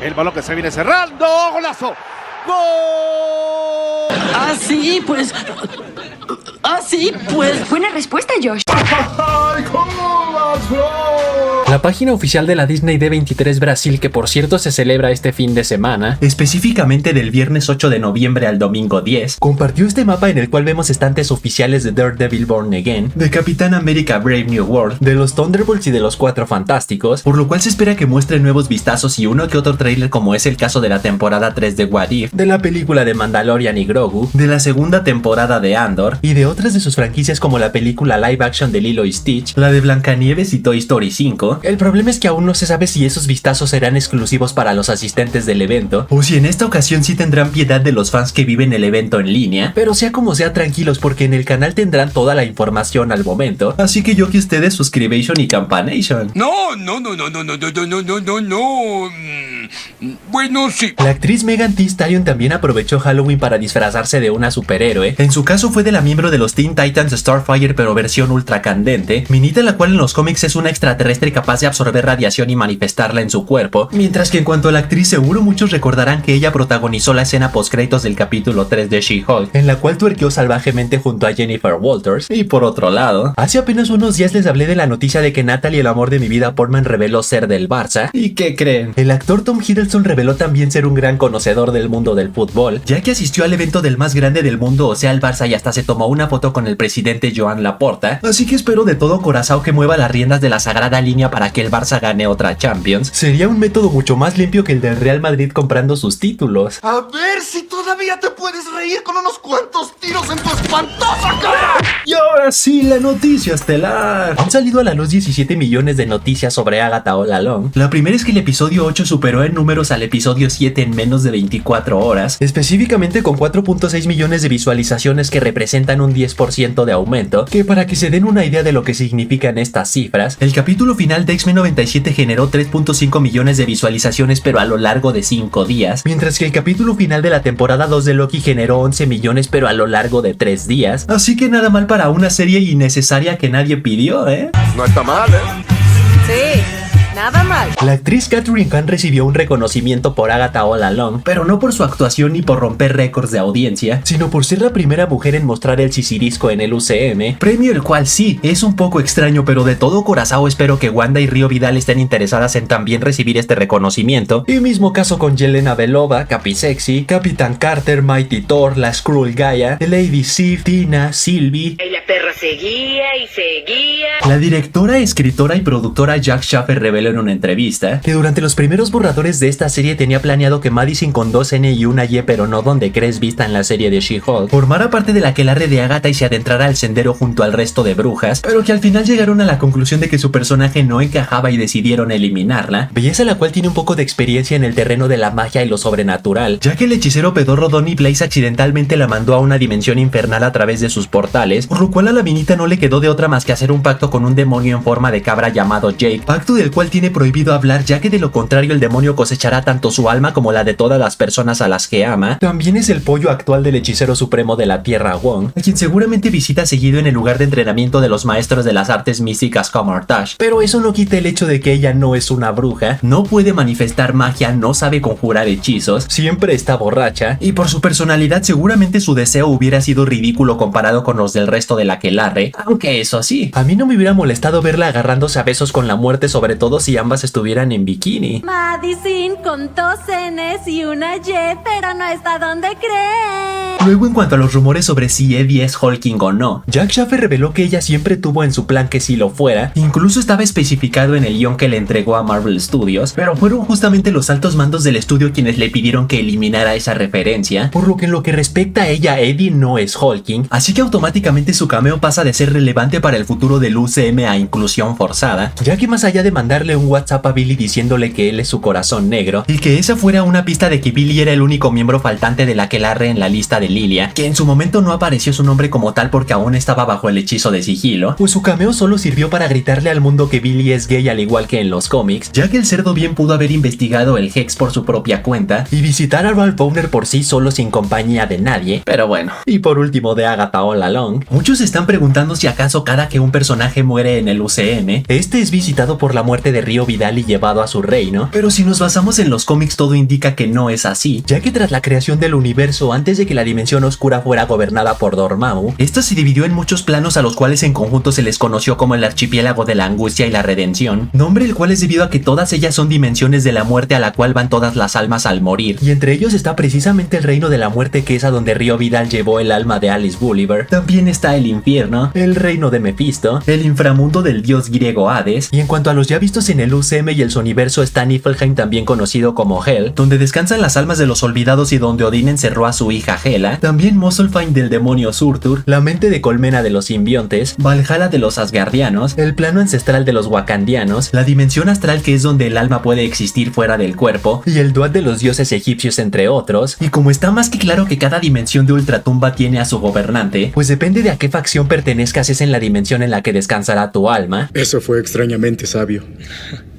El balón que se viene cerrando. ¡Golazo! ¡Gol! Ah, sí, pues. Buena respuesta, Josh. ¡Ay, cómo vas, bro! La página oficial de la Disney D23 Brasil, que por cierto se celebra este fin de semana, específicamente del viernes 8 de noviembre al domingo 10, compartió este mapa en el cual vemos estantes oficiales de Daredevil Born Again, de Capitán América Brave New World, de los Thunderbolts y de los Cuatro Fantásticos, por lo cual se espera que muestre nuevos vistazos y uno que otro trailer, como es el caso de la temporada 3 de What If, de la película de Mandalorian y Grogu, de la segunda temporada de Andor, y de otras de sus franquicias como la película live action de Lilo y Stitch, la de Blancanieves y Toy Story 5. El problema es que aún no se sabe si esos vistazos serán exclusivos para los asistentes del evento, o si en esta ocasión sí tendrán piedad de los fans que viven el evento en línea, pero sea como sea, tranquilos, porque en el canal tendrán toda la información al momento, así que yo que ustedes suscribation y campanation. No. Bueno, sí. La actriz Megan Thee Stallion también aprovechó Halloween para disfrazarse de una superhéroe. En su caso fue de la miembro de los Teen Titans Starfire, pero versión ultra candente, minita la cual en los cómics es una extraterrestre capaz de absorber radiación y manifestarla en su cuerpo, mientras que en cuanto a la actriz, seguro muchos recordarán que ella protagonizó la escena postcréditos del capítulo 3 de She-Hulk, en la cual tuerqueó salvajemente junto a Jennifer Walters. Y por otro lado, hace apenas unos días les hablé de la noticia de que Natalie, el amor de mi vida, Portman, reveló ser del Barça. ¿Y qué creen? El actor Tom Hiddleston reveló también ser un gran conocedor del mundo del fútbol, ya que asistió al evento del más grande del mundo, o sea el Barça, y hasta se tomó una foto con el presidente Joan Laporta. Así que espero de todo corazón que mueva las riendas de la sagrada línea para que el Barça gane otra Champions. Sería un método mucho más limpio que el del Real Madrid comprando sus títulos. A ver si todavía te puedes reír con unos cuantos tiros en tu espantosa cara. Y ahora sí, la noticia estelar. Han salido a la luz 17 millones de noticias sobre Agatha All Along. La primera es que el episodio 8 superó en números al episodio 7 en menos de 24 horas, específicamente con 4.6 millones de visualizaciones, que representan un 10% de aumento, que para que se den una idea de lo que significan estas cifras, el capítulo final de X-Men 97 generó 3.5 millones de visualizaciones pero a lo largo de 5 días, mientras que el capítulo final de la temporada 2 de Loki generó 11 millones pero a lo largo de 3 días, así que nada mal para una serie innecesaria que nadie pidió, ¿eh? No está mal, ¿eh? Sí, nada mal. La actriz Catherine Hahn recibió un reconocimiento por Agatha All Along, pero no por su actuación ni por romper récords de audiencia, sino por ser la primera mujer en mostrar el sisirisco en el UCM, premio el cual sí, es un poco extraño, pero de todo corazón espero que Wanda y Rio Vidal estén interesadas en también recibir este reconocimiento, y mismo caso con Yelena Belova, Capi Sexy, Capitán Carter, Mighty Thor, la Skrull Gaia, Lady Sif, Tina, Sylvie. Y la perra seguía y seguía. La directora, escritora y productora Jack Schaffer reveló en una entrevista que durante los primeros borradores de esta serie tenía planeado que Madison con 2 N y una Y, pero no donde crees vista en la serie de She-Hulk, formara parte de la aquelarre de Agatha y se adentrara al sendero junto al resto de brujas, pero que al final llegaron a la conclusión de que su personaje no encajaba y decidieron eliminarla, belleza la cual tiene un poco de experiencia en el terreno de la magia y lo sobrenatural, ya que el hechicero pedorro Donny Blaze accidentalmente la mandó a una dimensión infernal a través de sus portales, por lo cual a la minita no le quedó de otra más que hacer un pacto con un demonio en forma de cabra llamado Jake, pacto del cual tiene prohibido hablar, ya que de lo contrario el demonio cosechará tanto su alma como la de todas las personas a las que ama. También es el pollo actual del hechicero supremo de la Tierra, Wong, a quien seguramente visita seguido en el lugar de entrenamiento de los maestros de las artes místicas como Artash, pero eso no quita el hecho de que ella no es una bruja, no puede manifestar magia, no sabe conjurar hechizos, siempre está borracha, y por su personalidad seguramente su deseo hubiera sido ridículo comparado con los del resto de la aquelarre, aunque eso sí, a mí no me hubiera molestado verla agarrándose a besos con la muerte, sobre todo si ambas estuvieran en bikini. Madison con 2 Ns y una Y, pero no está donde cree. Luego, en cuanto a los rumores sobre si Eddie es Hulking o no, Jack Schaffer reveló que ella siempre tuvo en su plan que si lo fuera, incluso estaba especificado en el guión que le entregó a Marvel Studios, pero fueron justamente los altos mandos del estudio quienes le pidieron que eliminara esa referencia, por lo que en lo que respecta a ella, Eddie no es Hulking, así que automáticamente su cameo pasa de ser relevante para el futuro del UCM a inclusión forzada, ya que más allá de mandarle mandarle un WhatsApp a Billy diciéndole que él es su corazón negro y que esa fuera una pista de que Billy era el único miembro faltante de la aquelarre en la lista de Lilia, que en su momento no apareció su nombre como tal porque aún estaba bajo el hechizo de sigilo, pues su cameo solo sirvió para gritarle al mundo que Billy es gay al igual que en los cómics, ya que el cerdo bien pudo haber investigado el Hex por su propia cuenta y visitar a Ralph Bohner por sí solo sin compañía de nadie, pero bueno. Y por último de Agatha All Along, muchos están preguntando si acaso cada que un personaje muere en el UCM, este es visitado por la muerte de Rio Vidal y llevado a su reino, pero si nos basamos en los cómics todo indica que no es así, ya que tras la creación del universo antes de que la dimensión oscura fuera gobernada por Dormammu, esta se dividió en muchos planos a los cuales en conjunto se les conoció como el archipiélago de la angustia y la redención, nombre el cual es debido a que todas ellas son dimensiones de la muerte a la cual van todas las almas al morir, y entre ellos está precisamente el reino de la muerte, que es a donde Rio Vidal llevó el alma de Alice Gulliver. También está el infierno, el reino de Mephisto, el inframundo del dios griego Hades, y en cuanto a los ya vistos en el UCM y el Soniverso está Niflheim, también conocido como Hell, donde descansan las almas de los olvidados y donde Odín encerró a su hija Hela, también Muspelheim del demonio Surtur, la mente de colmena de los simbiontes, Valhalla de los asgardianos, el plano ancestral de los wakandianos, la dimensión astral que es donde el alma puede existir fuera del cuerpo, y el Duat de los dioses egipcios entre otros. Y como está más que claro que cada dimensión de Ultratumba tiene a su gobernante, pues depende de a qué facción pertenezcas es en la dimensión en la que descansará tu alma. Eso fue extrañamente sabio.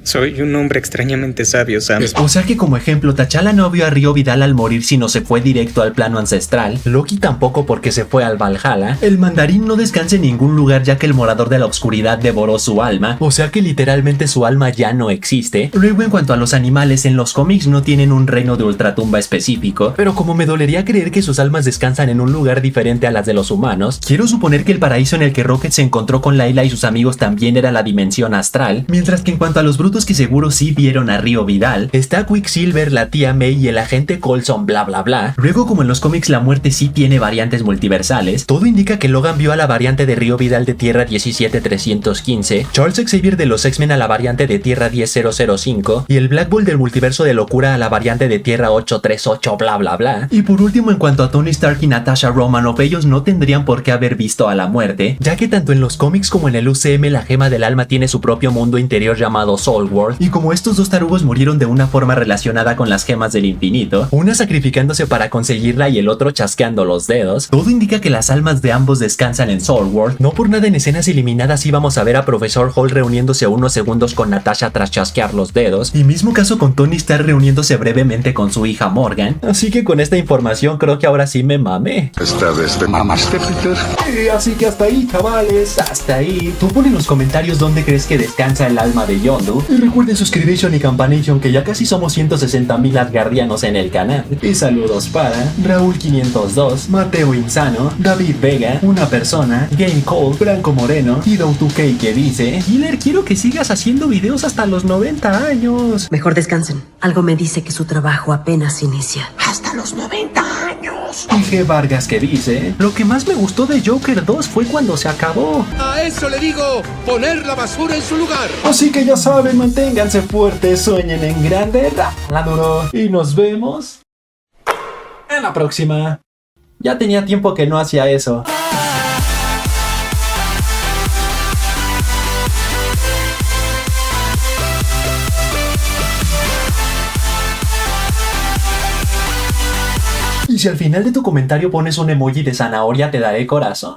Soy un hombre extrañamente sabio, Sam. O sea que como ejemplo, T'Challa no vio a Rio Vidal al morir sino se fue directo al plano ancestral, Loki tampoco porque se fue al Valhalla, el mandarín no descansa en ningún lugar ya que el morador de la oscuridad devoró su alma, o sea que literalmente su alma ya no existe. Luego en cuanto a los animales, en los cómics no tienen un reino de ultratumba específico, pero como me dolería creer que sus almas descansan en un lugar diferente a las de los humanos, quiero suponer que el paraíso en el que Rocket se encontró con Layla y sus amigos también era la dimensión astral, mientras que en cuanto a los brutos que seguro sí vieron a Rio Vidal, está Quicksilver, la tía May y el agente Coulson bla bla bla. Luego como en los cómics la muerte sí tiene variantes multiversales, todo indica que Logan vio a la variante de Rio Vidal de Tierra 17315, Charles Xavier de los X-Men a la variante de Tierra 10005 y el Black Bull del multiverso de locura a la variante de Tierra 838 bla bla bla. Y por último en cuanto a Tony Stark y Natasha Romanoff, ellos no tendrían por qué haber visto a la muerte, ya que tanto en los cómics como en el UCM la gema del alma tiene su propio mundo interior llamado Soul World. Y como estos dos tarugos murieron de una forma relacionada con las gemas del infinito, una sacrificándose para conseguirla y el otro chasqueando los dedos, todo indica que las almas de ambos descansan en Soul World. No por nada en escenas eliminadas íbamos a ver a Profesor Hall reuniéndose unos segundos con Natasha tras chasquear los dedos, y mismo caso con Tony Stark reuniéndose brevemente con su hija Morgan. Así que con esta información creo que ahora sí me mamé. Esta vez te mamaste, Peter. Así que hasta ahí, chavales, hasta ahí. Tú pon en los comentarios dónde crees que descansa el alma de Yondu, y recuerden suscribirse y campanation que ya casi somos 160,000 asgardianos en el canal. Y saludos para Raúl 502, Mateo Insano, David Vega, una persona, Game Cold, Franco Moreno y Dow2K que dice: Killer, quiero que sigas haciendo videos hasta los 90 años. Mejor descansen. Algo me dice que su trabajo apenas inicia. Hasta los 90 años. Y G. Vargas que dice: lo que más me gustó de Joker 2 fue cuando se acabó. A eso le digo poner la basura en su lugar. Así que ya saben, manténganse fuertes, sueñen en grande, la duro. Y nos vemos en la próxima. Ya tenía tiempo que no hacía eso. Y si al final de tu comentario pones un emoji de zanahoria, te daré corazón.